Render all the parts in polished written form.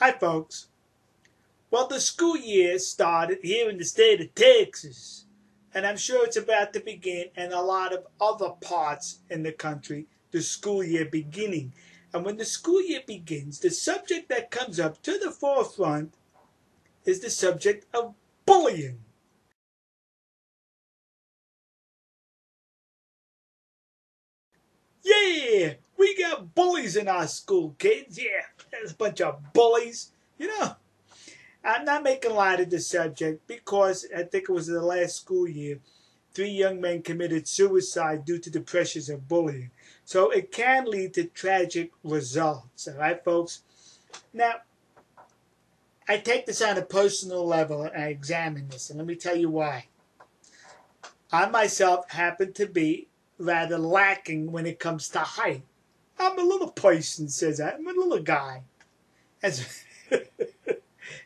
Hi, folks. Well, the school year started here in the state of Texas, and I'm sure it's about to begin in a lot of other parts in the country, the school year beginning. And when the school year begins, the subject that comes up to the forefront is the subject of bullying. Yeah, we got bullies in our school, kids. Yeah, there's a bunch of bullies. I'm not making light of the subject because I think it was the last school year. 3 young men committed suicide due to the pressures of bullying. So it can lead to tragic results. All right, folks? Now, I take this on a personal level and I examine this. And let me tell you why. I myself happen to be rather lacking when it comes to height. I'm a little person, says I. I'm a little guy. As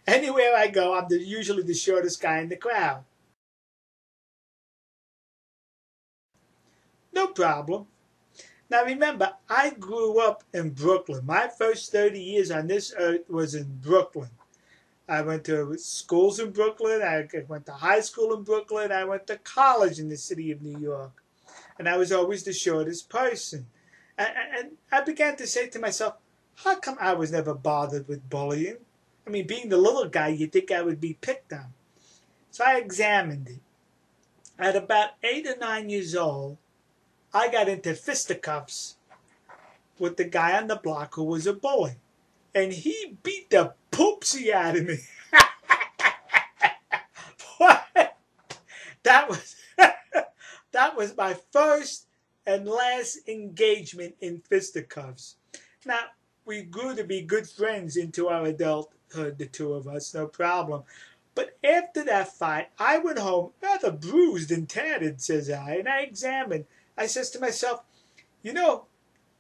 anywhere I go, I'm usually the shortest guy in the crowd. No problem. Now remember, I grew up in Brooklyn. My first 30 years on this earth was in Brooklyn. I went to schools in Brooklyn. I went to high school in Brooklyn. I went to college in the city of New York. And I was always the shortest person. And I began to say to myself, how come I was never bothered with bullying? I mean, being the little guy, you'd think I would be picked on. So I examined it. At about 8 or 9 years old, I got into fisticuffs with the guy on the block who was a bully. And he beat the poopsie out of me. that was that was my first and last engagement in fisticuffs. Now, we grew to be good friends into our adulthood, the two of us, no problem. But after that fight, I went home rather bruised and tattered, says I, and I examined. I says to myself,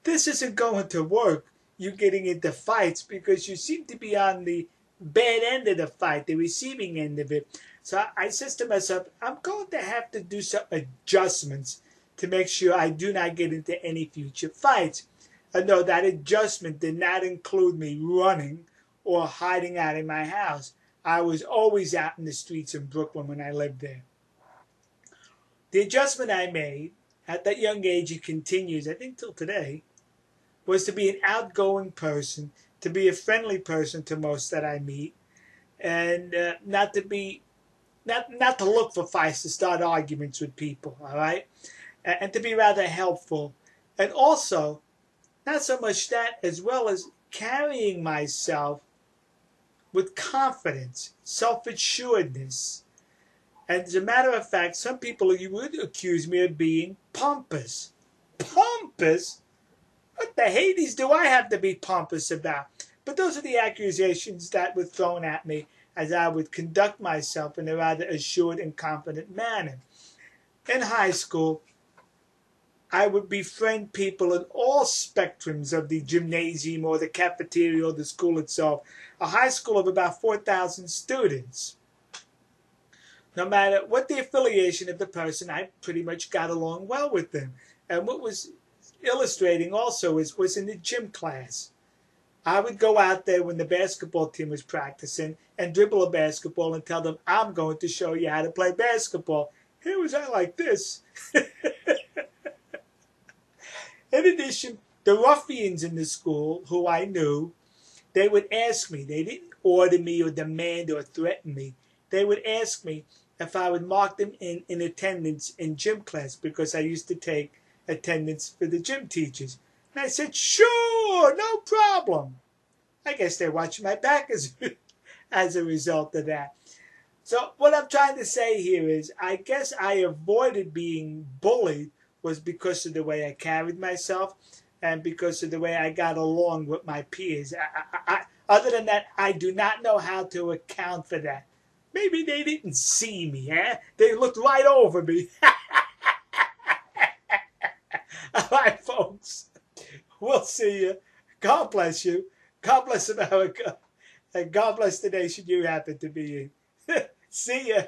this isn't going to work, you getting into fights, because you seem to be on the bad end of the fight, the receiving end of it. So I says to myself, I'm going to have to do some adjustments to make sure I do not get into any future fights. And no, that adjustment did not include me running or hiding out in my house. I was always out in the streets in Brooklyn when I lived there. The adjustment I made at that young age, it continues, I think, till today, was to be an outgoing person, to be a friendly person to most that I meet, and not to look for fights, to start arguments with people, all right, and to be rather helpful, and also not so much that, as well as carrying myself with confidence, self-assuredness. And as a matter of fact, some people you would accuse me of being pompous. Pompous? What the Hades do I have to be pompous about? But those are the accusations that were thrown at me as I would conduct myself in a rather assured and confident manner. In high school, I would befriend people in all spectrums of the gymnasium or the cafeteria or the school itself. A high school of about 4,000 students. No matter what the affiliation of the person, I pretty much got along well with them. And what was illustrating also was in the gym class. I would go out there when the basketball team was practicing and dribble a basketball and tell them, I'm going to show you how to play basketball. Here was I like this. In addition, the ruffians in the school, who I knew, they would ask me. They didn't order me or demand or threaten me. They would ask me if I would mark them in attendance in gym class, because I used to take attendance for the gym teachers. And I said, sure, no problem. I guess they watched my back as a result of that. So what I'm trying to say here is, I guess I avoided being bullied was because of the way I carried myself and because of the way I got along with my peers. Other than that, I do not know how to account for that. Maybe they didn't see me, eh? They looked right over me. All right, folks. We'll see you. God bless you. God bless America. And God bless the nation you happen to be in. See ya.